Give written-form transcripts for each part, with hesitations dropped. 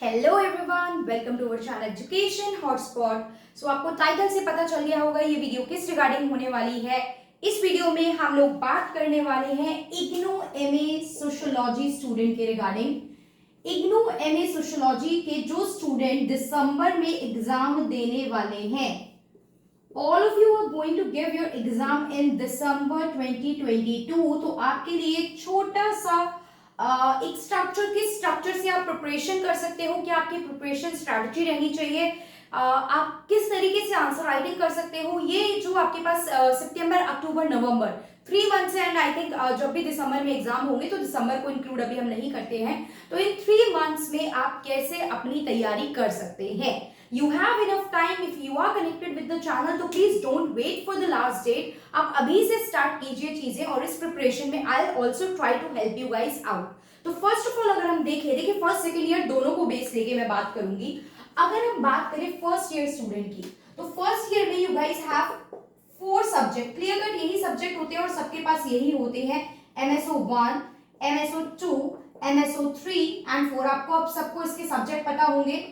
Hello everyone, welcome to our channel education hotspot. So आपको title से पता चल गया होगा ये वीडियो किस रिगार्डिंग होने वाली है। इस वीडियो में हम लोग बात करने वाले हैं इग्नू एमए सोशियोलॉजी स्टूडेंट के रिगार्डिंग। इग्नू एमए सोशियोलॉजी के जो स्टूडेंट दिसंबर में एग्जाम देने वाले हैं, all of you are going to give your exam in December 2022। तो आपके लिए एक छोटा सा एक स्ट्रक्चर, किस स्ट्रक्चर से आप प्रिपरेशन कर सकते हो, क्या आपकी प्रिपरेशन स्ट्रैटेजी रहनी चाहिए, आप किस तरीके से आंसर राइटिंग कर सकते हो, ये जो आपके पास सितंबर अक्टूबर नवंबर 3 मंथ्स है। एंड आई थिंक जब भी दिसंबर में एग्जाम होंगे तो दिसंबर को इंक्लूड अभी हम नहीं करते हैं, तो इन 3 मंथ्स में आप कैसे अपनी तैयारी कर सकते हैं। You have enough time if you are connected with the channel, तो please don't wait for the last date। आप अभी से स्टार्ट कीजिए चीजें और इस प्रिपरेशन में I'll also try to help you guys out। तो फर्स्ट ऑफ ऑल अगर हम देखिए फर्स्ट सेकेंड ईयर दोनों को बेस लेके मैं बात करूंगी। अगर हम बात करें फर्स्ट ईयर स्टूडेंट की, तो फर्स्ट ईयर में you guys have 4 subject, clear cut यही सब्जेक्ट होते हैं और सबके पास यही होते हैं। MSO 1, MSO 2, MSO 3 and 4। आपको अब सबको इसके सब्जेक्ट पता होंगे,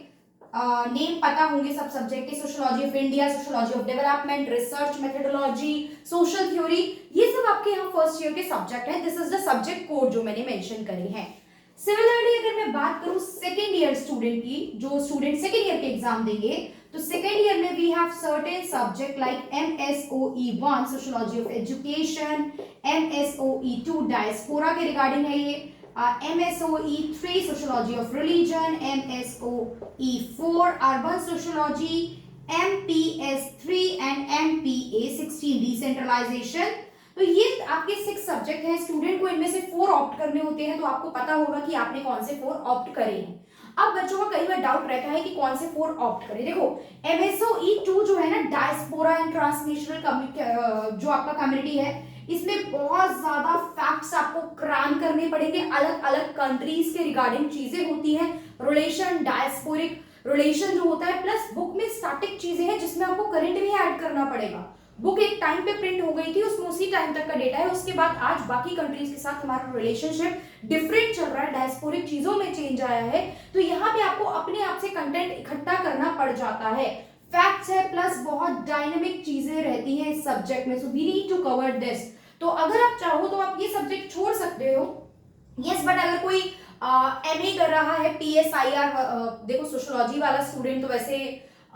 नेम पता होंगे सब सब्जेक्ट के। Sociology of India, sociology of development, research methodology, social theory, ये सब आपके यहाँ फर्स्ट ईयर के सब्जेक्ट हैं। This is the subject code जो मैंने मेंशन करे हैं। सिमिलरली अगर मैं बात करूं सेकेंड ईयर स्टूडेंट की, जो स्टूडेंट सेकेंड ईयर के एग्जाम देंगे, तो सेकेंड ईयर में we have certain subject like MSOE 1 sociology of education, MSOE 2 diaspora के रिगार्डिंग है ये, MSOE 3 Sociology of Religion, MSOE 4 Urban Sociology, MPS 3 and MPA 16 Decentralization। तो ये आपके 6 सब्जेक्ट हैं। स्टूडेंट को इनमें से 4 ऑप्ट करने होते हैं, तो आपको पता होगा कि आपने कौन से 4 ऑप्ट करे हैं। अब बच्चों का कई बार डाउट रहता है कि कौन से 4 ऑप्ट करें। देखो MSOE 2 जो है ना, डायस्पोरा एंड ट्रांसनेशनल जो आपका कम्युनिटी है, इसमें बहुत ज्यादा फैक्ट्स आपको क्रैम करने पड़ेंगे। अलग अलग कंट्रीज के रिगार्डिंग चीजें होती हैं, रिलेशन, डायस्पोरिक रिलेशन जो होता है, प्लस बुक में स्टैटिक चीजें हैं जिसमें आपको करंट भी ऐड करना पड़ेगा। बुक एक टाइम पे प्रिंट हो गई थी, उसमें उसी टाइम तक का डेटा है, उसके बाद आज बाकी कंट्रीज के साथ हमारा रिलेशनशिप डिफरेंट चल रहा है, डायस्पोरिक चीजों में चेंज आया है। तो यहाँ पे आपको अपने आप से कंटेंट इकट्ठा करना पड़ जाता है। फैक्ट्स है प्लस बहुत डायनेमिक चीजें रहती हैं इस सब्जेक्ट में, so we need to cover this. तो अगर आप चाहो तो आप ये सब्जेक्ट छोड़ सकते हो, यस। बट अगर कोई MA कर रहा है PSIR, देखो सोशियोलॉजी वाला स्टूडेंट तो वैसे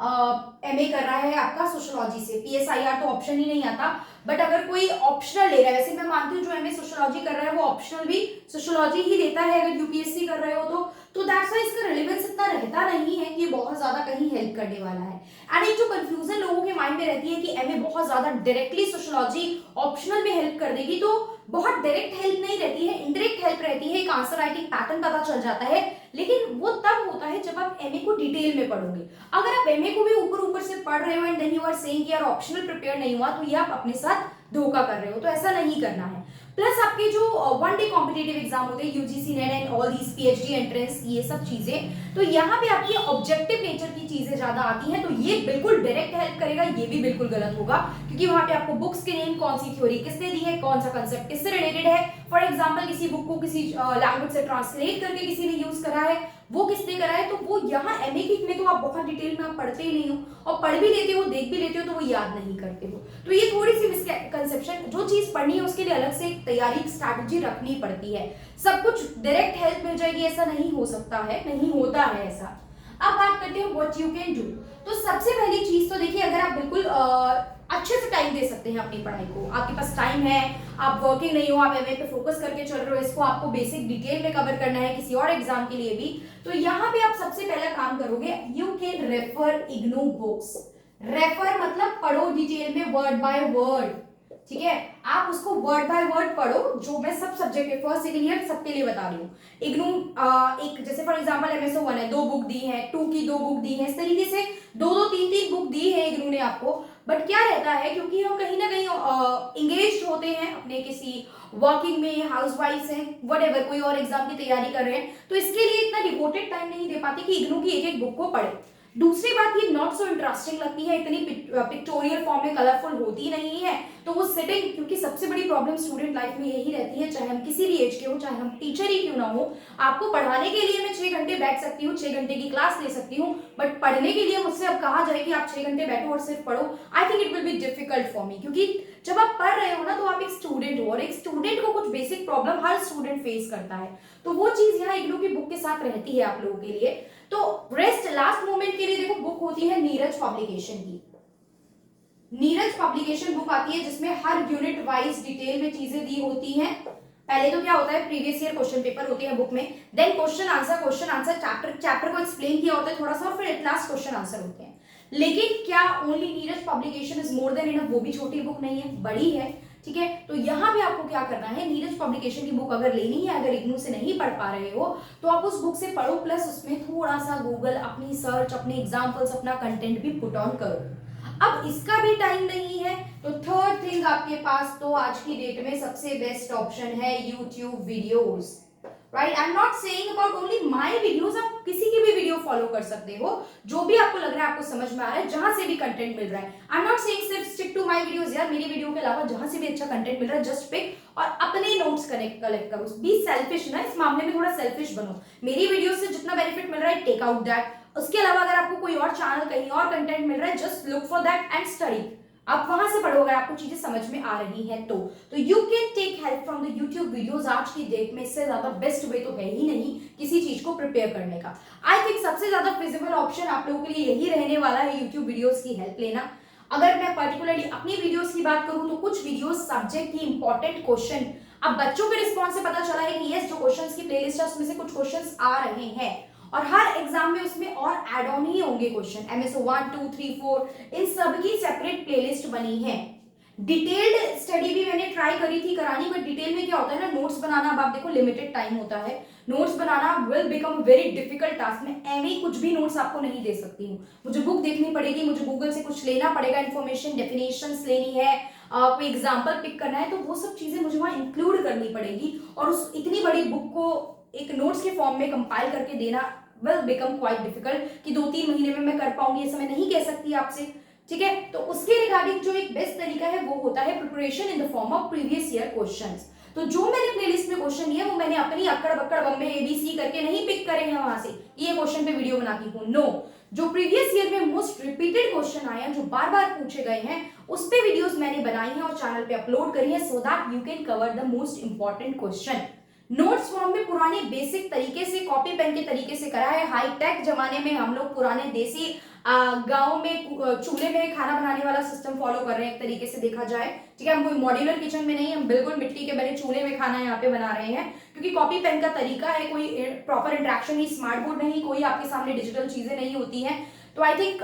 MA कर रहा है आपका सोशियोलॉजी से, PSIR तो ऑप्शन ही नहीं आता। बट अगर कोई ऑप्शनल ले रहा है, वैसे मैं मानती हूँ जो MA सोशियोलॉजी कर रहा है वो ऑप्शनल भी सोशियोलॉजी ही लेता है अगर UPSC कर रहे हो तो दैट्स व्हाई इसका रिलेवेंस इतना रहता नहीं है कि ये बहुत ज्यादा कहीं हेल्प करने वाला है। एंड एक जो कंफ्यूजन लोगों के माइंड में रहती है कि MA बहुत ज्यादा डायरेक्टली सोशियोलॉजी ऑप्शनल में हेल्प कर देगी, तो बहुत डायरेक्ट हेल्प नहीं रहती है, इनडायरेक्ट हेल्प रहती है। एक आंसर राइटिंग पैटर्न पता चल जाता है, लेकिन वो तब होता है जब आप MA को डिटेल में पढ़ोगे। अगर आप MA को भी ऊपर ऊपर से पढ़ रहे हो and then you are saying कि यार ऑप्शनल प्रिपेयर नहीं हुआ, तो ये आप अपने साथ धोखा कर रहे हो, तो ऐसा नहीं करना है। प्लस आपके जो 1 डे कॉम्पिटिटिव एग्जाम होते हैं, UGC net and all these PhD entrance, ये सब चीजें, तो यहाँ पे आपकी ऑब्जेक्टिव नेचर की चीजें ज्यादा आती हैं, तो ये बिल्कुल डायरेक्ट हेल्प करेगा, ये भी बिल्कुल गलत होगा, क्योंकि वहां पे आपको बुक्स के नेम, कौन सी थ्योरी किसने दी है, कौन सा कंसेप्ट किससे रिलेटेड है, फॉर एग्जाम्पल किसी बुक को किसी लैंग्वेज से ट्रांसलेट करके किसी ने यूज करा है, वो किसने करा है, तो वो यहाँ MA की में तो आप बहुत डिटेल में आप पढ़ते ही नहीं हो, और पढ़ भी लेते हो, देख भी लेते हो, तो वो याद नहीं करते हो। तो ये थोड़ी सी मिसकंसेप्शन, जो चीज पढ़नी है उसके लिए अलग से एक तैयारी स्ट्रैटेजी रखनी पड़ती है। सब कुछ डायरेक्ट हेल्प मिल जाएगी ऐसा नहीं हो सकता है, नहीं होता है ऐसा। अब बात करते हैं व्हाट यू कैन डू। तो सबसे पहली चीज तो देखिए, अगर आप बिल्कुल अच्छे से टाइम दे सकते हैं अपनी पढ़ाई को, आपके पास टाइम है, आप वर्किंग नहीं हो, आप MA पे फोकस करके चल रहे हो, इसको आपको बेसिक डिटेल में कवर करना है किसी और एग्जाम के लिए भी, तो यहाँ पे आप सबसे पहला काम करोगे, you can refer IGNOU books. Refer मतलब पढ़ो डिटेल में, वर्ड बाय वर्ड, ठीक है। आप उसको वर्ड बाय वर्ड पढ़ो, जो मैं सब सब्जेक्ट के फर्स्ट सेकंड ईयर सबके लिए बता रही हूँ। इग्नू एक जैसे फॉर एग्जांपल MSO 1 है, 2 बुक दी है, 2 की 2 बुक दी है, इस तरीके से 2-2, 3-3 बुक दी है इग्नू ने आपको। बट क्या रहता है, क्योंकि हम कहीं ना कहीं इंगेज होते हैं अपने किसी वर्किंग में, हाउस वाइफ हैं, व्हाटएवर, कोई और एग्जाम की तैयारी कर रहे हैं, तो इसके लिए इतना डिवोटेड टाइम नहीं दे पाते कि इग्नू की एक एक बुक को पढ़े। दूसरी बात, ये नॉट सो इंटरेस्टिंग लगती है, इतनी पिक्टोरियल फॉर्म में कलरफुल होती नहीं है, तो वो सिटिंग, क्योंकि सबसे बड़ी प्रॉब्लम स्टूडेंट लाइफ में यही रहती है, चाहे हम किसी भी एज के हो, चाहे हम टीचर ही क्यों ना हो, आपको पढ़ाने के लिए मैं 6 घंटे बैठ सकती हूँ, 6 घंटे की क्लास ले सकती हूँ, बट पढ़ने के लिए मुझसे अब कहा जाए कि आप 6 घंटे बैठो और सिर्फ पढ़ो, I think it will be difficult for me. क्योंकि जब आप पढ़ रहे हो ना तो आप एक स्टूडेंट हो, और एक स्टूडेंट को कुछ बेसिक प्रॉब्लम हर स्टूडेंट फेस करता है, तो वो चीज यहाँ इग्नू की बुक के साथ रहती है आप लोगों के लिए। तो रेस्ट लास्ट मोमेंट के लिए देखो, बुक होती है नीरज पब्लिकेशन की। नीरज पब्लिकेशन बुक आती है जिसमें हर यूनिट वाइज डिटेल में चीजें दी होती हैं। पहले तो क्या होता है, प्रीवियस ईयर क्वेश्चन पेपर होते हैं बुक में, देन क्वेश्चन आंसर चैप्टर को एक्सप्लेन किया होता है थोड़ा सा, और फिर एट लास्ट क्वेश्चन आंसर होते हैं। लेकिन क्या only Neeraj publication is more than enough? वो भी छोटी बुक नहीं है, बड़ी है, ठीक है। तो यहाँ भी आपको क्या करना है, नीरज पब्लिकेशन की बुक अगर लेनी है, अगर इग्नू से नहीं पढ़ पा रहे हो तो आप उस बुक से पढ़ो, प्लस उसमें थोड़ा सा गूगल, अपनी सर्च, अपने एग्जाम्पल्स, अपना कंटेंट भी पुट ऑन करो। अब इसका भी टाइम नहीं है, तो थर्ड थिंग आपके पास तो आज की डेट में सबसे बेस्ट ऑप्शन है YouTube videos, right. I am not saying about only my videos, आप किसी की भी वीडियो फॉलो कर सकते हो, जो भी आपको लग रहा है, आपको समझ में आ रहा है, जहां से भी कंटेंट मिल रहा है। आई एम नॉट सेइंग सिर्फ स्टिक टू माय वीडियोस, यार मेरी वीडियो के अलावा जहां से भी अच्छा कंटेंट मिल रहा है जस्ट पिक और अपने नोट्स कलेक्ट करो। बी सेल्फिश ना, इस मामले में थोड़ा सेल्फिश बनो। मेरी वीडियो से जितना बेनिफिट मिल रहा है टेक आउट दैट, उसके अलावा अगर आपको कोई और चैनल, कहीं और कंटेंट मिल रहा है, just look for that and study. आप वहां से पढ़ो अगर आपको चीजें समझ में आ रही हैं तो you can take help from the YouTube videos. आज की डेट में इससे ज्यादा बेस्ट वे तो है ही नहीं किसी चीज को प्रिपेयर करने का। आई थिंक सबसे ज्यादा फिजिबल ऑप्शन आप लोगों के लिए यही रहने वाला है, यूट्यूब वीडियोस की हेल्प लेना। अगर मैं पर्टिकुलरली अपनी वीडियोस की बात करूं तो कुछ वीडियोस सब्जेक्ट की इंपॉर्टेंट क्वेश्चन, अब बच्चों के रिस्पॉन्स से पता चला है कि यस, जो क्वेश्चंस की प्लेलिस्ट है उसमें से कुछ क्वेश्चंस आ रहे हैं, और हर एग्जाम में उसमें और एड ऑन ही होंगे क्वेश्चन। एमएसओ 1 2 3 4 इन सब की सेपरेट प्लेलिस्ट बनी है। डिटेल्ड स्टडी भी मैंने ट्राई करी थी करानी, बट डिटेल में क्या होता है ना, नोट्स बनाना, अब आप देखो लिमिटेड टाइम होता है, notes banana will become very difficult task. मैं एवं कुछ भी नोट्स आपको नहीं दे सकती हूँ, मुझे बुक देखनी पड़ेगी, मुझे गूगल से कुछ लेना पड़ेगा, इन्फॉर्मेशन, डेफिनेशंस लेनी है, कोई एग्जाम्पल पिक करना है, तो वो सब चीजें मुझे वहां इंक्लूड करनी पड़ेगी, और उस इतनी बड़ी बुक को एक नोट्स के फॉर्म में कंपाइल करके देना will become quite difficult कि 2-3 महीने में मैं कर पाऊंगी, ऐसा मैं नहीं कह सकती आपसे, ठीक है। तो उसके रिगार्डिंग जो एक बेस्ट तरीका है वो होता है preparation in the form of previous year questions. तो जो मैंने प्लेलिस्ट में क्वेश्चन लिए वो मैंने अपनी अक्कड़ बक्कड़ बम्बे ABC करके नहीं पिक करे हैं वहां से ये क्वेश्चन पे वीडियो बनाती हूँ, नो। जो प्रीवियस ईयर में मोस्ट रिपीटेड क्वेश्चन आए हैं, जो बार बार पूछे गए हैं, उस पे वीडियोस मैंने बनाई हैं और चैनल पे अपलोड करी है, so that you can cover the most important question. Notes form में पुराने बेसिक तरीके से, कॉपी पेन के तरीके से करा है। हाईटेक जमाने में हम लोग पुराने देसी गांव में चूल्हे में खाना बनाने वाला सिस्टम फॉलो कर रहे हैं एक तरीके से देखा जाए, ठीक है। हम कोई मॉड्यूलर किचन में नहीं, हम बिल्कुल मिट्टी के बने चूल्हे में खाना यहाँ पे बना रहे हैं, क्योंकि कॉपी पेन का तरीका है, कोई प्रॉपर इंटरेक्शन नहीं, स्मार्ट बोर्ड नहीं, कोई आपके सामने डिजिटल चीजें नहीं होती हैं। तो आई थिंक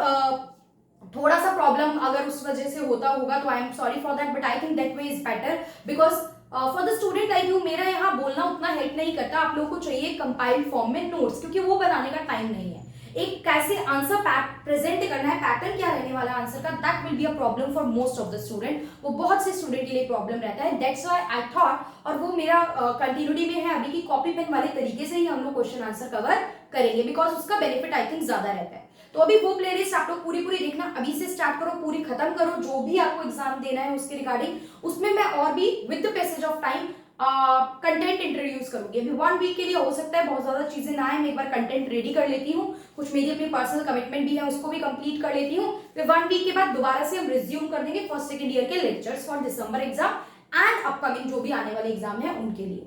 थोड़ा सा प्रॉब्लम अगर उस वजह से होता होगा तो I am sorry for that, but I think that way is better, because for the student like you मेरा यहाँ बोलना उतना हेल्प नहीं करता, आप लोगों को चाहिए कंपाइल्ड फॉर्म में नोट्स, क्योंकि वो बनाने का टाइम नहीं है। एक कैसे आंसर प्रेजेंट करना है, पैटर्न क्या रहने वाला आंसर का, that will be a problem for most of the student, वो बहुत से स्टूडेंट के लिए प्रॉब्लम रहता है। दैट्स व्हाई आई थॉट, और वो मेरा कंटिन्यूटी में है अभी की कॉपी पेन वाले तरीके से ही हम लोग क्वेश्चन आंसर कवर करेंगे, बिकॉज उसका बेनिफिट आई थिंक ज्यादा रहता है। तो अभी वो प्लेलिस्ट आप लोग पूरी देखना, अभी से स्टार्ट करो, पूरी खत्म करो, जो भी आपको एग्जाम देना है उसके रिगार्डिंग, उसमें मैं और भी with the passage of time content introduce करूंगी। अभी 1 वीक के लिए हो सकता है बहुत ज्यादा चीजें ना आए, मैं एक बार कंटेंट रेडी कर लेती हूँ, कुछ मेरी अपनी पर्सनल कमिटमेंट भी है उसको भी कंप्लीट कर लेती हूँ, फिर 1 वीक के बाद दोबारा से हम रिज्यूम कर देंगे फर्स्ट सेकंड ईयर के lectures for December exam and upcoming जो भी आने वाले एग्जाम है उनके लिए।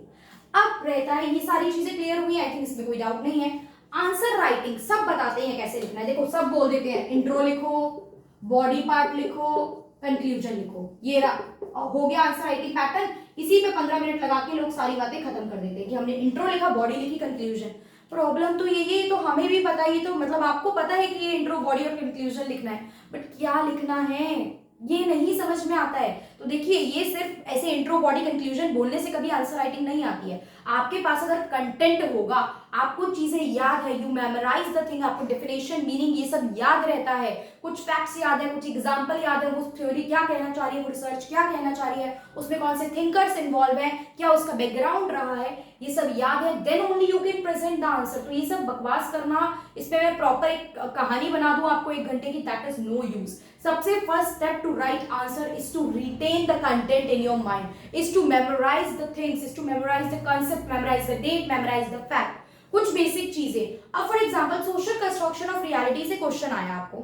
अब रहता है, ये सारी चीजें क्लियर हुई, आई थिंक इसमें कोई डाउट नहीं है। आंसर राइटिंग सब बताते हैं कैसे लिखना है, देखो सब बोल देते हैं, इंट्रो लिखो, बॉडी पार्ट लिखो, कंक्लूजन लिखो, ये हो गया आंसर राइटिंग पैटर्न। इसी पे 15 मिनट लगा के लोग सारी बातें खत्म कर देते हैं कि हमने इंट्रो लिखा, बॉडी लिखी, कंक्लूजन। प्रॉब्लम तो यही है, तो हमें भी पता है, तो मतलब आपको पता है कि ये इंट्रो, बॉडी और कंक्लूजन लिखना है, बट क्या लिखना है ये नहीं समझ में आता है। तो देखिए, ये सिर्फ ऐसे इंट्रो, बॉडी, कंक्लूजन बोलने से कभी आंसर राइटिंग नहीं आती है। आपके पास अगर कंटेंट होगा, आपको चीजें याद है, यू मेमोराइज द थिंग, आपको डेफिनेशन, मीनिंग ये सब याद रहता है, कुछ फैक्ट्स याद है, कुछ एग्जांपल याद है, वो थ्योरी क्या कहना चाह रही है, वो रिसर्च क्या कहना चाह रही है, उसमें कौन से थिंकर्स इन्वॉल्व है, क्या उसका बैकग्राउंड रहा है, ये सब याद है, then only you can present the answer. तो ये सब बकवास करना, इस पे मैं प्रॉपर एक कहानी बना दूं आपको 1 घंटे की, दैट इज नो यूज। सबसे first step to write answer is to retain retain the content in your mind, is to memorize the things, is to memorize the concept, memorize the date, memorize the fact. कुछ basic चीजें. अब for example social construction of reality से question आया आपको,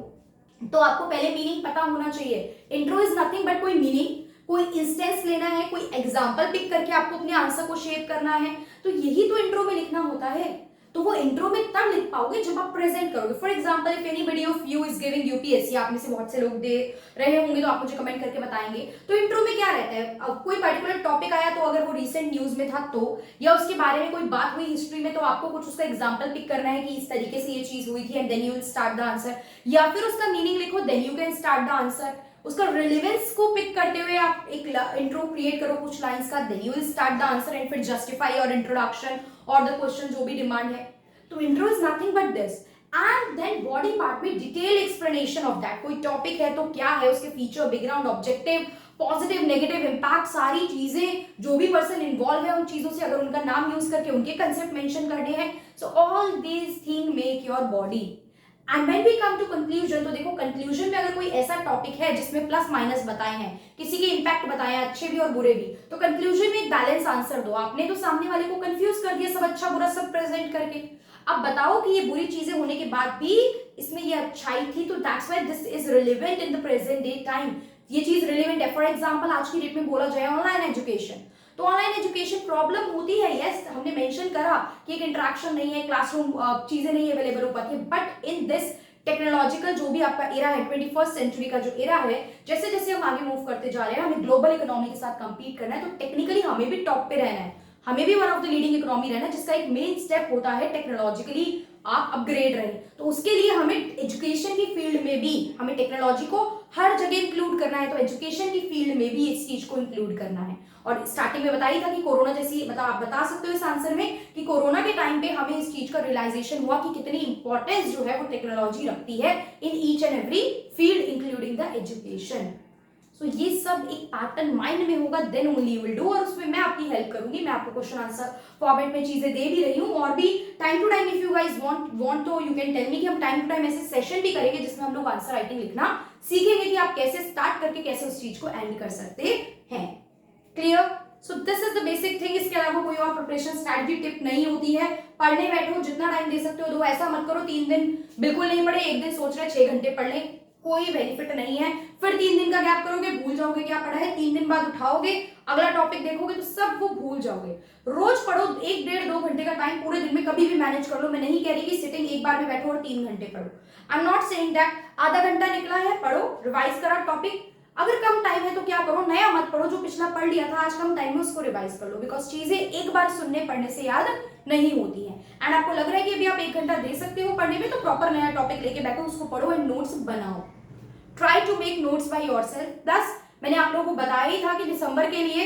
तो आपको पहले meaning पता होना चाहिए. इंट्रो इज नथिंग बट कोई मीनिंग, कोई इंस्टेंस लेना है, कोई एग्जाम्पल पिक करके आपको अपने आंसर को शेप करना है. तो यही तो इंट्रो में लिखना होता है. तो वो इंट्रो में तब लिख पाओगे जब आप प्रेजेंट करोगे. For example if anybody of you is giving UPSC, आप में से बहुत से लोग दे रहे होंगे तो आप मुझे कमेंट करके बताएंगे. तो इंट्रो में क्या रहता है, अब कोई पर्टिकुलर टॉपिक आया तो अगर वो रिसेंट न्यूज में था तो, या उसके बारे में कोई बात हुई हिस्ट्री में, तो आपको कुछ उसका एग्जाम्पल पिक करना है कि इस तरीके से ये चीज हुई थी, and then you will start the answer. या फिर उसका मीनिंग लिखो, then you can start the answer. उसका रिलेवेंस को पिक करते हुए आप एक इंट्रो क्रिएट करो कुछ लाइंस का, then you will start the answer and फिर जस्टिफाई और इंट्रोडक्शन और द क्वेश्चन जो भी डिमांड है. तो intro is nothing but this. And then body part में डिटेल एक्सप्लेनेशन ऑफ दैट. कोई टॉपिक है तो क्या है उसके feature, background, objective, positive negative impact, सारी चीजें जो भी पर्सन इन्वॉल्व है उन चीजों से अगर उनका नाम यूज करके उनके कंसेप्ट मेंशन करने हैं. So all these thing make your body. And when we come to conclusion, तो देखो कंक्लूजन में अगर कोई ऐसा टॉपिक है जिसमें प्लस माइनस बताए हैं, किसी के इंपैक्ट बताए हैं अच्छे भी और बुरे भी, तो कंक्लूजन में एक बैलेंस आंसर दो. आपने तो सामने वाले को कंफ्यूज कर दिया सब अच्छा बुरा सब प्रेजेंट करके. अब बताओ कि ये बुरी चीजें होने के बाद भी इसमें ये अच्छाई थी, तो that's why this is relevant in the present day time. ये चीज रिलेवेंट है. फॉर एग्जांपल आज की डेट में बोला जाए ऑनलाइन एजुकेशन, तो ऑनलाइन एजुकेशन प्रॉब्लम होती है. यस, हमने मेंशन करा कि एक इंटरेक्शन नहीं है, क्लासरूम चीजें नहीं अवेलेबल हो पाती है, बट इन दिस टेक्नोलॉजिकल जो भी आपका एरा है, 21st सेंचुरी का जो एरा है, जैसे जैसे हम आगे मूव करते जा रहे हैं, हमें ग्लोबल इकोनॉमी के साथ कंपीट करना है, तो टेक्निकली हमें भी टॉप पे रहना है, हमें भी one of the leading economy रहना है, जिसका एक मेन स्टेप होता है टेक्नोलॉजिकली आप अपग्रेड रहे. तो उसके लिए हमें एजुकेशन की फील्ड में भी हमें टेक्नोलॉजी को हर जगह इंक्लूड करना है. तो एजुकेशन की फील्ड में भी इस चीज को इंक्लूड करना है. और स्टार्टिंग में बताई था कि कोरोना जैसी, मतलब आप बता सकते हो इस आंसर में कि कोरोना के टाइम पे हमें इस चीज का रियलाइजेशन हुआ कि कितनी इंपॉर्टेंस जो है वो टेक्नोलॉजी रखती है in each and every field including the education. So ये सब एक पैटर्न माइंड में होगा, then only you will do. और उसमें मैं आपकी हेल्प करूंगी, मैं आपको क्वेश्चन आंसर फॉर्मेट में चीजें दे भी रही हूँ. और भी time to time if you guys want तो यू कैन टेल मी कि हम टाइम टू टाइम ऐसे सेशन भी करेंगे जिसमें हम लोग आंसर राइटिंग लिखना सीखेंगे कि आप कैसे स्टार्ट करके कैसे उस चीज को एंड कर सकते हैं. Clear? So this is the basic thing. इसके अलावा कोई और प्रिपरेशन स्ट्रैटेजी टिप नहीं होती है. पढ़ने बैठो, जितना टाइम दे सकते हो दो. ऐसा मत करो 3 दिन बिल्कुल नहीं पढ़े, एक दिन सोच रहे 6 घंटे पढ़ लें, कोई बेनिफिट नहीं है. फिर 3 दिन का गैप करोगे, भूल जाओगे क्या पढ़ा है. 3 दिन बाद उठाओगे, अगला टॉपिक देखोगे तो सब वो भूल जाओगे. रोज पढ़ो, 1-1.5-2 घंटे का टाइम पूरे दिन में कभी भी मैनेज कर लो. मैं नहीं कह रही कि सिटिंग एक बार में बैठो और 3 घंटे पढ़ो. I am not saying that. आधा घंटा निकला है, पढ़ो, रिवाइज करा टॉपिक. अगर कम टाइम है तो क्या करो, नया मत पढ़ो, जो पिछला पढ़ लिया था आज कम टाइम में उसको रिवाइज कर लो. बिकॉज चीजें एक बार सुनने पढ़ने से याद नहीं होती है. एंड आपको लग रहा है कि अभी आप 1 घंटा दे सकते हो पढ़ने में, तो प्रॉपर नया टॉपिक लेके बैठो, उसको पढ़ो एंड नोट्स बनाओ. Try to make notes by yourself. Plus मैंने आप लोगों को बताया ही था कि दिसंबर के लिए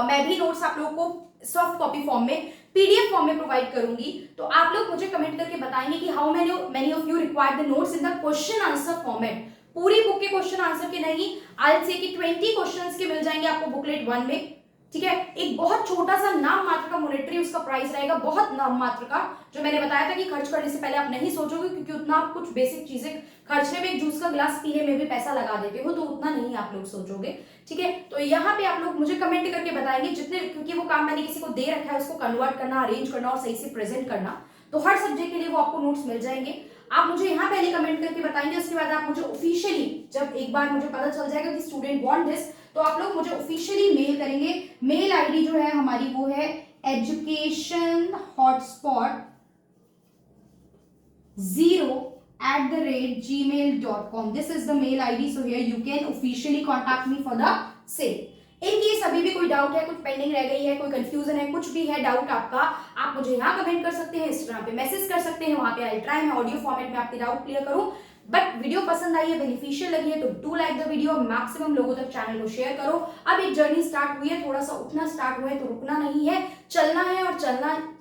मैं भी नोट्स आप लोगों को सॉफ्ट कॉपी फॉर्म में, पीडीएफ फॉर्म में प्रोवाइड करूंगी. तो आप लोग मुझे कमेंट करके बताएंगे कि how many of you require the notes in the question answer format. पूरी बुक के क्वेश्चन आंसर के नहीं, आई विल से कि 20 क्वेश्चंस के मिल जाएंगे आपको बुकलेट 1 में. ठीक है, एक बहुत छोटा सा नाम मात्र का मॉनेटरी उसका प्राइस रहेगा, बहुत नाम मात्र का. जो मैंने बताया था कि खर्च करने से पहले आप नहीं सोचोगे, क्योंकि उतना आप कुछ बेसिक चीजें खर्चने में, एक जूस का गिलास पीने में भी पैसा लगा देते हो, तो उतना नहीं आप लोग सोचोगे. ठीक है, तो यहाँ पे आप लोग मुझे कमेंट करके बताएंगे जितने, क्योंकि वो काम मैंने किसी को दे रखा है, उसको कन्वर्ट करना, अरेंज करना और सही से प्रेजेंट करना. तो हर सब्जेक्ट के लिए वो आपको नोट्स मिल जाएंगे. आप मुझे यहाँ पहले कमेंट करके बताएंगे, उसके बाद आप मुझे ऑफिशियली, जब एक बार मुझे पता चल जाएगा कि स्टूडेंट वांट दिस, तो आप लोग मुझे ऑफिशियली मेल करेंगे. मेल आईडी जो है हमारी वो है educationhotspot0@gmail.com. This is the mail ID. So here you can officially contact me for the same. In case अभी भी कोई डाउट है, कुछ पेंडिंग रह गई है, कोई कंफ्यूजन है, कुछ भी है डाउट आपका, आप मुझे यहाँ कमेंट कर सकते हैं, इंस्टाग्राम पे मैसेज कर सकते हैं, वहां पे आई ट्राई मैं ऑडियो फॉर्मेट में आपके डाउट क्लियर करूं. बट वीडियो पसंद आई है, बेनिफिशियल लगी है, तो do like the video, maximum लोगों तक चैनल को शेयर करो. अब एक जर्नी स्टार्ट हुई है, थोड़ा सा उठना स्टार्ट हुआ है, तो रुकना नहीं है, चलना है. और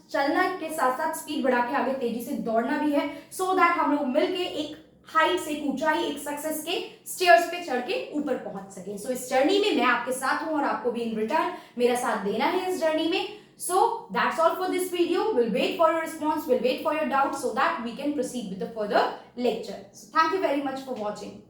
चलना के साथ साथ स्पीड बढ़ा के आगे तेजी से दौड़ना भी है, सो दैट हम लोग मिलके एक हाइट से, एक ऊंचाई, एक सक्सेस के स्टेयर्स पे चढ़ के ऊपर पहुंच सके. सो इस जर्नी में मैं आपके साथ हूं और आपको भी इन रिटर्न मेरा साथ देना है इस जर्नी में. So that's all for this video. We'll wait for your response. We'll wait for your doubts so that we can proceed with the further lecture. So thank you very much for watching.